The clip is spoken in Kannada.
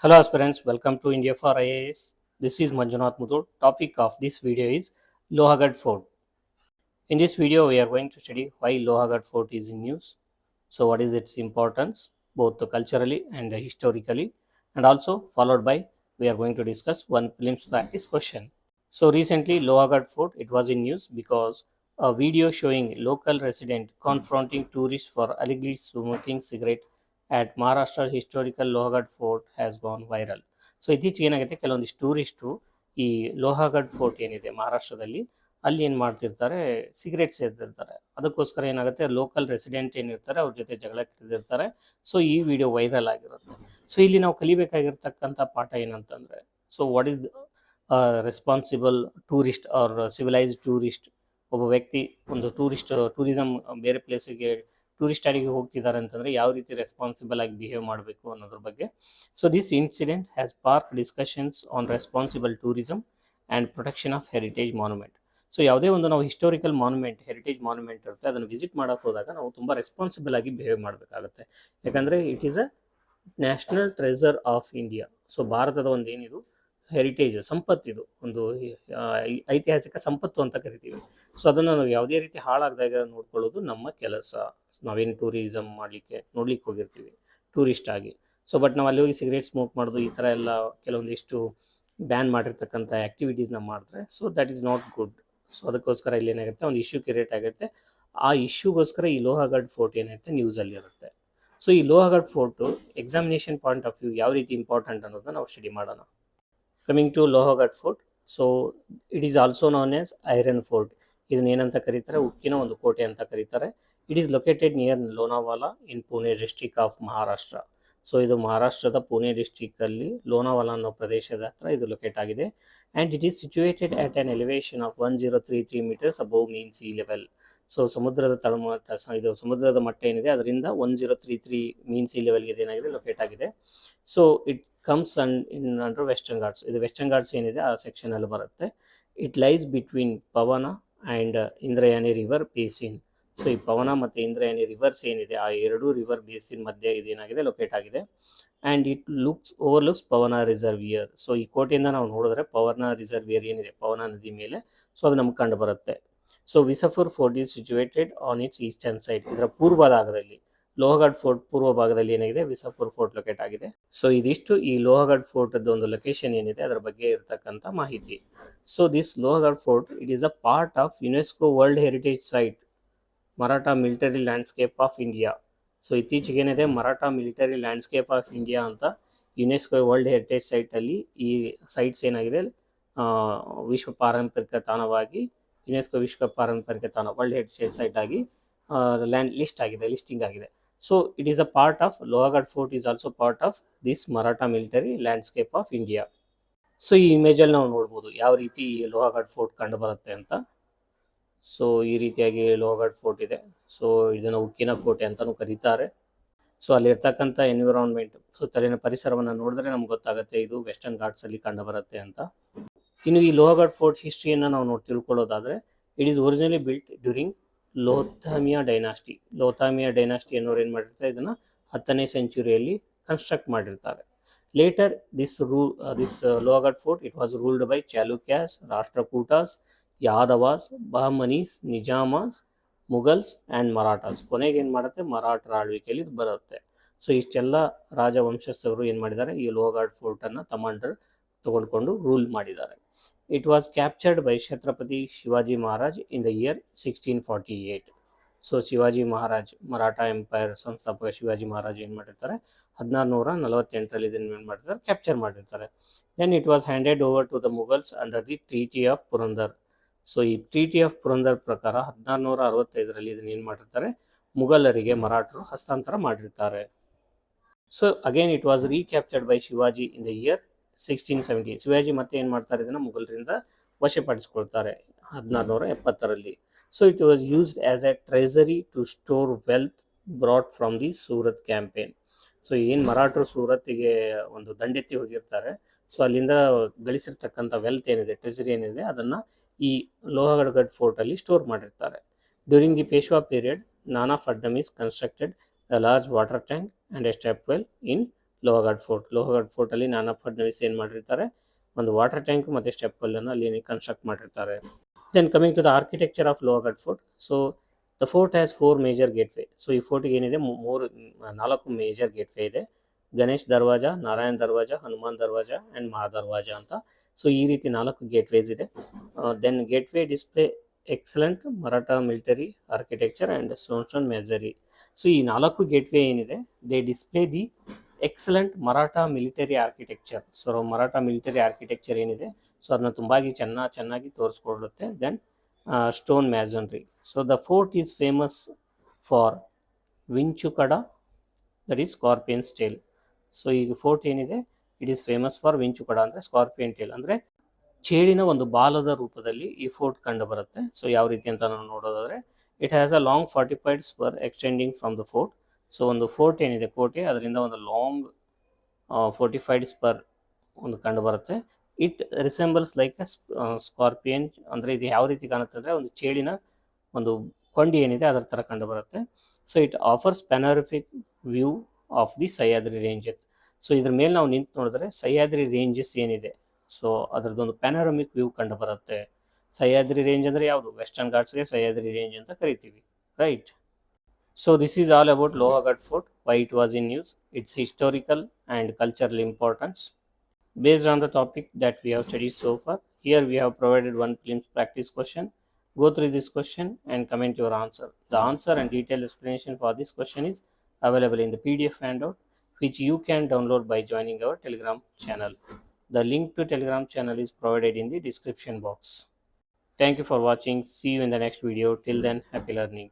Hello aspirants, welcome to India for IAS. This is Manjunath Mudud. Topic of this video is Lohagarh Fort. In this video, we are going to study why Lohagarh Fort is in news. So, what is its importance, both culturally and historically, and also followed by we are going to discuss one prelims practice question. So, recently Lohagarh Fort it was in news because a video showing local resident confronting tourists for allegedly smoking cigarette at Maharashtra's historical Lohagarh Fort has gone viral. So ಇತ್ತೀಚೆಗೆ ಏನಾಗುತ್ತೆ ಕೆಲವೊಂದಿಷ್ಟು ಟೂರಿಸ್ಟು ಈ ಲೋಹಗಢ್ ಫೋರ್ಟ್ ಏನಿದೆ ಮಹಾರಾಷ್ಟ್ರದಲ್ಲಿ ಅಲ್ಲಿ ಏನು ಮಾಡ್ತಿರ್ತಾರೆ ಸಿಗರೇಟ್ ಸೇರ್ತಿರ್ತಾರೆ ಅದಕ್ಕೋಸ್ಕರ ಏನಾಗುತ್ತೆ ಲೋಕಲ್ ರೆಸಿಡೆಂಟ್ ಏನಿರ್ತಾರೆ ಅವ್ರ ಜೊತೆ ಜಗಳ ಹಿಡಿದಿರ್ತಾರೆ ಸೊ ಈ ವಿಡಿಯೋ ವೈರಲ್ ಆಗಿರುತ್ತೆ ಸೊ ಇಲ್ಲಿ ನಾವು ಕಲಿಬೇಕಾಗಿರ್ತಕ್ಕಂಥ ಪಾಠ ಏನಂತಂದರೆ so what is responsible tourist or civilized tourist ಒಬ್ಬ ವ್ಯಕ್ತಿ ಒಂದು ಟೂರಿಸಮ್ ಬೇರೆ ಪ್ಲೇಸಿಗೆ ಟೂರಿಸ್ಟ್ ಅಡಿಗೆ ಹೋಗ್ತಿದ್ದಾರೆ ಅಂತಂದರೆ ಯಾವ ರೀತಿ ರೆಸ್ಪಾನ್ಸಿಬಲ್ ಆಗಿ ಬಿಹೇವ್ ಮಾಡಬೇಕು ಅನ್ನೋದ್ರ ಬಗ್ಗೆ so this incident has park discussions on responsible tourism and protection of heritage monument so ಯಾವುದೇ ಒಂದು ನಾವು ಹಿಸ್ಟೋರಿಕಲ್ ಮಾನ್ಯುಮೆಂಟ್ ಹೆರಿಟೇಜ್ ಮಾನ್ಯುಮೆಂಟ್ ಇರುತ್ತೆ ಅದನ್ನು ವಿಸಿಟ್ ಮಾಡೋಕೆ ಹೋದಾಗ ನಾವು ತುಂಬ ರೆಸ್ಪಾನ್ಸಿಬಲ್ ಆಗಿ ಬಿಹೇವ್ ಮಾಡಬೇಕಾಗುತ್ತೆ ಯಾಕಂದರೆ it is a national treasure of India so ಭಾರತದ ಒಂದು ಏನಿದು ಹೆರಿಟೇಜ್ ಸಂಪತ್ತಿದು ಒಂದು ಐತಿಹಾಸಿಕ ಸಂಪತ್ತು ಅಂತ ಕರಿತೀವಿ ಸೊ ಅದನ್ನು ನಾವು ಯಾವುದೇ ರೀತಿ ಹಾಳಾಗದಾಗ ನೋಡ್ಕೊಳ್ಳೋದು ನಮ್ಮ ಕೆಲಸ ನಾವೇನು ಟೂರಿಸಮ್ ಮಾಡಲಿಕ್ಕೆ ನೋಡ್ಲಿಕ್ಕೆ ಹೋಗಿರ್ತೀವಿ ಟೂರಿಸ್ಟ್ ಆಗಿ ಸೊ ಬಟ್ ನಾವು ಅಲ್ಲಿ ಹೋಗಿ ಸಿಗರೇಟ್ ಸ್ಮೋಕ್ ಮಾಡೋದು ಈ ಥರ ಎಲ್ಲ ಕೆಲವೊಂದಿಷ್ಟು ಬ್ಯಾನ್ ಮಾಡಿರ್ತಕ್ಕಂಥ ಆ್ಯಕ್ಟಿವಿಟೀಸ್ನ ಮಾಡಿದ್ರೆ so that is not good so ಅದಕ್ಕೋಸ್ಕರ ಇಲ್ಲಿ ಏನಾಗುತ್ತೆ ಒಂದು ಇಶ್ಯೂ ಕ್ರಿಯೇಟ್ ಆಗುತ್ತೆ ಆ ಇಶ್ಯೂಗೋಸ್ಕರ ಈ ಲೋಹಗಢ್ ಫೋರ್ಟ್ ಏನಾಗುತ್ತೆ ನ್ಯೂಸಲ್ಲಿರುತ್ತೆ ಸೊ ಈ Lohagad fort examination point of view ಯಾವ ರೀತಿ ಇಂಪಾರ್ಟೆಂಟ್ ಅನ್ನೋದನ್ನ ನಾವು ಸ್ಟಡಿ ಮಾಡೋಣ coming to Lohagad fort so it is also known as iron fort ಇದನ್ನ ಏನಂತ ಕರೀತಾರೆ ಉಕ್ಕಿನ ಒಂದು ಕೋಟೆ ಅಂತ ಕರೀತಾರೆ it is located near Lonavala in Pune district of Maharashtra so ಇದು ಮಹಾರಾಷ್ಟ್ರದ ಪುಣೆ ಡಿಸ್ಟ್ರಿಕ್ಟಲ್ಲಿ ಲೋನಾವಾಲಾ ಅನ್ನೋ ಪ್ರದೇಶದ ಹತ್ರ ಇದು ಲೊಕೇಟ್ ಆಗಿದೆ and it is situated at an elevation of 1033 metres above mean sea level so ಸಮುದ್ರದ ತಳಮಟ್ಟ ಇದು ಸಮುದ್ರದ ಮಟ್ಟ ಏನಿದೆ ಅದರಿಂದ 1033 ಮೀನ್ ಸಿ ಲೆವೆಲ್ಗೆ ಏನಾಗಿದೆ ಲೊಕೇಟ್ ಆಗಿದೆ so it comes in under Western Ghats ಇದು ವೆಸ್ಟರ್ನ್ ಘಾಟ್ಸ್ ಏನಿದೆ ಆ ಸೆಕ್ಷನಲ್ಲಿ ಬರುತ್ತೆ it lies between Pavana and Indrayani river basin so ಈ ಪವನ ಮತ್ತು ಇಂದ್ರಾಯಣಿ ರಿವರ್ಸ್ ಏನಿದೆ ಆ ಎರಡೂ ರಿವರ್ ಬೇಸಿನ್ ಮಧ್ಯೆ ಇದೇನಾಗಿದೆ ಲೊಕೇಟ್ ಆಗಿದೆ ಆ್ಯಂಡ್ ಇಟ್ ಓವರ್ಲುಕ್ಸ್ ಪವನ ರಿಸರ್ವಿಯರ್ ಸೊ ಈ ಕೋಟೆಯಿಂದ ನಾವು ನೋಡಿದ್ರೆ ಪವನ ರಿಸರ್ವಿಯರ್ ಏನಿದೆ ಪವನ ನದಿ ಮೇಲೆ ಸೊ ಅದು ನಮ್ಗೆ ಕಂಡು ಬರುತ್ತೆ so Visapur fort is situated on its eastern side ಇದರ ಪೂರ್ವ ಭಾಗದಲ್ಲಿ ಲೋಹಗಢ್ ಫೋರ್ಟ್ ಪೂರ್ವ ಭಾಗದಲ್ಲಿ ಏನಾಗಿದೆ ವಿಸಫುರ್ ಫೋರ್ಟ್ ಲೊಕೇಟ್ ಆಗಿದೆ ಸೊ ಇದಿಷ್ಟು ಈ ಲೋಹಗಢ್ ಫೋರ್ಟ್ ಒಂದು ಲೊಕೇಶನ್ ಏನಿದೆ ಅದರ ಬಗ್ಗೆ ಇರತಕ್ಕಂಥ ಮಾಹಿತಿ so this Lohagad fort it is a part of UNESCO world heritage site Maratha military landscape of India so ಇತ್ತೀಚೆಗೆ ಏನಿದೆ Maratha military landscape of India ಅಂತ ಯುನೆಸ್ಕೋ ವರ್ಲ್ಡ್ ಹೆರಿಟೇಜ್ ಸೈಟಲ್ಲಿ ಈ ಸೈಟ್ಸ್ ಏನಾಗಿದೆ ವಿಶ್ವ ಪಾರಂಪರಿಕ ತಾಣವಾಗಿ ಯುನೆಸ್ಕೋ ವಿಶ್ವ ಪಾರಂಪರಿಕ ತಾಣ ವರ್ಲ್ಡ್ ಹೆರಿಟೇಜ್ ಸೈಟ್ ಆಗಿ ಲಿಸ್ಟಿಂಗ್ ಆಗಿದೆ so it is a part of Lohagad fort is also part of this Maratha military landscape of India so ಈ ಇಮೇಜಲ್ಲಿ ನಾವು ನೋಡ್ಬೋದು ಯಾವ ರೀತಿ ಲೋಹಗಢ್ ಫೋರ್ಟ್ ಕಂಡು ಬರುತ್ತೆ ಅಂತ ಸೊ ಈ ರೀತಿಯಾಗಿ ಲೋಹಗಢ್ ಫೋರ್ಟ್ ಇದೆ ಸೊ ಇದನ್ನು ಉಕ್ಕಿನ ಕೋಟೆ ಅಂತಲೂ ಕರೀತಾರೆ ಸೊ ಅಲ್ಲಿರ್ತಕ್ಕಂಥ ಎನ್ವಿರಾನ್ಮೆಂಟ್ ಸುತ್ತಲಿನ ಪರಿಸರವನ್ನು ನೋಡಿದ್ರೆ ನಮ್ಗೆ ಗೊತ್ತಾಗುತ್ತೆ ಇದು ವೆಸ್ಟರ್ನ್ ಘಾಟ್ಸಲ್ಲಿ ಕಂಡು ಬರುತ್ತೆ ಅಂತ ಇನ್ನು ಈ ಲೋಹಗಢ್ ಫೋರ್ಟ್ ಹಿಸ್ಟ್ರಿಯನ್ನು ನಾವು ತಿಳ್ಕೊಳ್ಳೋದಾದರೆ it is originally built during ಲೋಥಾಮಿಯಾ ಡೈನಾಸ್ಟಿ ಅನ್ನೋರು ಏನು ಮಾಡಿರ್ತಾರೆ ಇದನ್ನು 10ನೇ ಸೆಂಚುರಿಯಲ್ಲಿ ಕನ್ಸ್ಟ್ರಕ್ಟ್ ಮಾಡಿರ್ತಾರೆ later this Lohagad fort it was ruled by Chalukyas Rashtrakutas Yadavas Bahmanis Nizams Mughals and Marathas ಕೊನೆಗೆ ಏನು ಮಾಡುತ್ತೆ ಮರಾಠರ ಆಳ್ವಿಕೆಯಲ್ಲಿ ಇದು ಬರುತ್ತೆ ಸೊ ಇಷ್ಟೆಲ್ಲ ರಾಜವಂಶಸ್ಥರು ಏನು ಮಾಡಿದ್ದಾರೆ ಈ ಲೋಹಗಢ್ ಫೋರ್ಟನ್ನು ತಮ್ಮಂಡರ್ ತಗೊಂಡ್ಕೊಂಡು ರೂಲ್ ಮಾಡಿದ್ದಾರೆ it was captured by Chhatrapati Shivaji Maharaj in the year 1648 so Shivaji Maharaj Maratha empire ಸಂಸ್ಥಾಪಕ ಶಿವಾಜಿ ಮಹಾರಾಜ್ ಏನು ಮಾಡಿರ್ತಾರೆ 1648ರಲ್ಲಿ ಇದನ್ನು ಏನು ಮಾಡಿರ್ತಾರೆ ಕ್ಯಾಪ್ಚರ್ ಮಾಡಿರ್ತಾರೆ then it was handed over to the Mughals under the treaty of Purandar so ಈ ಟ್ರೀಟಿ ಆಫ್ ಪುರಂದರ್ ಪ್ರಕಾರ 1665ರಲ್ಲಿ ಇದನ್ನು ಏನು ಮಾಡಿರ್ತಾರೆ ಮುಗಲರಿಗೆ ಮರಾಠರು ಹಸ್ತಾಂತರ ಮಾಡಿರ್ತಾರೆ so again it was recaptured by Shivaji in the year 1670 Shivaji ಮತ್ತೆ ಏನು ಮಾಡ್ತಾರೆ ಇದನ್ನು ಮುಗಲರಿಂದ ವಶಪಡಿಸ್ಕೊಳ್ತಾರೆ 1670ರಲ್ಲಿ so it was used as a treasury to store wealth brought from the Surat campaign so ಏನು ಮರಾಠರು ಸೂರತ್ತಿಗೆ ಒಂದು ದಂಡೆತ್ತಿ ಹೋಗಿರ್ತಾರೆ ಸೊ ಅಲ್ಲಿಂದ ಗಳಿಸಿರ್ತಕ್ಕಂಥ ವೆಲ್ತ್ ಏನಿದೆ ಟ್ರೆಸರಿ ಏನಿದೆ ಅದನ್ನು ಈ ಲೋಹಗಢ್ ಫೋರ್ಟಲ್ಲಿ ಸ್ಟೋರ್ ಮಾಡಿರ್ತಾರೆ ಡ್ಯೂರಿಂಗ್ ದಿ ಪೇಶ್ವಾ ಪೀರಿಯಡ್ ನಾನಾ Fadnavis constructed a large water tank and a stepwell in ಲೋಹಗಢ್ ಫೋರ್ಟಲ್ಲಿ ನಾನಾ ಫಡ್ನವೀಸ್ ಏನು ಮಾಡಿರ್ತಾರೆ, ಒಂದು ವಾಟರ್ ಟ್ಯಾಂಕ್ ಮತ್ತು ಸ್ಟೆಪ್ ಅನ್ನು ಅಲ್ಲಿ ಕನ್ಸ್ಟ್ರಕ್ಟ್ ಮಾಡಿರ್ತಾರೆ. Then coming to the architecture of Lohagad fort. So the fort has 4 major gateway. So ಈ ಫೋರ್ಟ್ಗೆ ಏನಿದೆ 4 ಮೇಜರ್ ಗೇಟ್ವೇ ಇದೆ. ಗಣೇಶ್ ದರ್ವಾಜ, ನಾರಾಯಣ್ ದರ್ವಾಜ, ಹನುಮಾನ್ ದರ್ವಾಜ ಆ್ಯಂಡ್ ಮಹಾದರ್ವಾಜ ಅಂತ. ಸೊ ಈ ರೀತಿ 4 ಗೇಟ್ವೇಸ್ ಇದೆ. Then gateway display excellent Maratha military architecture and stone masonry. So ಈ 4 ಗೇಟ್ವೇ ಏನಿದೆ, they display the excellent Maratha military architecture. So Maratha military architecture ಏನಿದೆ, ಸೊ ಅದನ್ನ ಚೆನ್ನಾಗಿ ತೋರಿಸ್ಕೊಡುತ್ತೆ. Then stone masonry. So the fort is famous for Vinchukada, that is scorpion tail. So ಈಗ ಫೋರ್ಟ್ ಏನಿದೆ, it is famous for Vinchukada ಅಂದರೆ ಸ್ಕಾರ್ಪಿಯನ್ ಟೇಲ್, ಅಂದರೆ ಚೇಳಿನ ಒಂದು ಬಾಲದ ರೂಪದಲ್ಲಿ ಈ ಫೋರ್ಟ್ ಕಂಡು ಬರುತ್ತೆ. ಸೊ ಯಾವ ರೀತಿ ಅಂತ ನಾವು ನೋಡೋದಾದರೆ, it has a long 45 spur extending from the fort. So ಒಂದು ಫೋರ್ಟ್ ಏನಿದೆ, ಕೋಟೆ, ಅದರಿಂದ ಒಂದು ಲಾಂಗ್ 45 ಸ್ಪರ್ ಒಂದು ಕಂಡು ಬರುತ್ತೆ. It resembles like A scorpion, ಅಂದರೆ ಇದು ಯಾವ ರೀತಿ ಕಾಣುತ್ತೆ ಅಂದರೆ ಒಂದು ಚೇಳಿನ ಒಂದು ಕೊಂಡಿ ಏನಿದೆ ಅದರ ಥರ ಕಂಡು ಬರುತ್ತೆ. So it offers panoramic view of the Sahyadri ranges. So ಇದ್ರ ಮೇಲೆ ನಾವು ನಿಂತು ನೋಡಿದ್ರೆ ಸಹ್ಯಾದ್ರಿ ರೇಂಜಸ್ ಏನಿದೆ, ಸೊ ಅದರದ್ದೊಂದು ಪ್ಯಾನೋರಮಿಕ್ ವ್ಯೂ ಕಂಡು ಬರುತ್ತೆ. ಸಹ್ಯಾದ್ರಿ ರೇಂಜ್ ಅಂದರೆ ಯಾವುದು? ವೆಸ್ಟರ್ನ್ ಘಾಟ್ಸ್ಗೆ ಸಹ್ಯಾದ್ರಿ ರೇಂಜ್ ಅಂತ ಕರಿತೀವಿ, right? So this is all about Lohagarh Fort, why it was in news, its historical and cultural importance. Based on the topic that we have studied so far, here we have provided one prelims practice question. Go through this question and comment your answer. The answer and detailed explanation for this question is available in the PDF handout, which you can download by joining our Telegram channel. The link to Telegram channel is provided in the description box. Thank you for watching. See you in the next video. Till then, happy learning.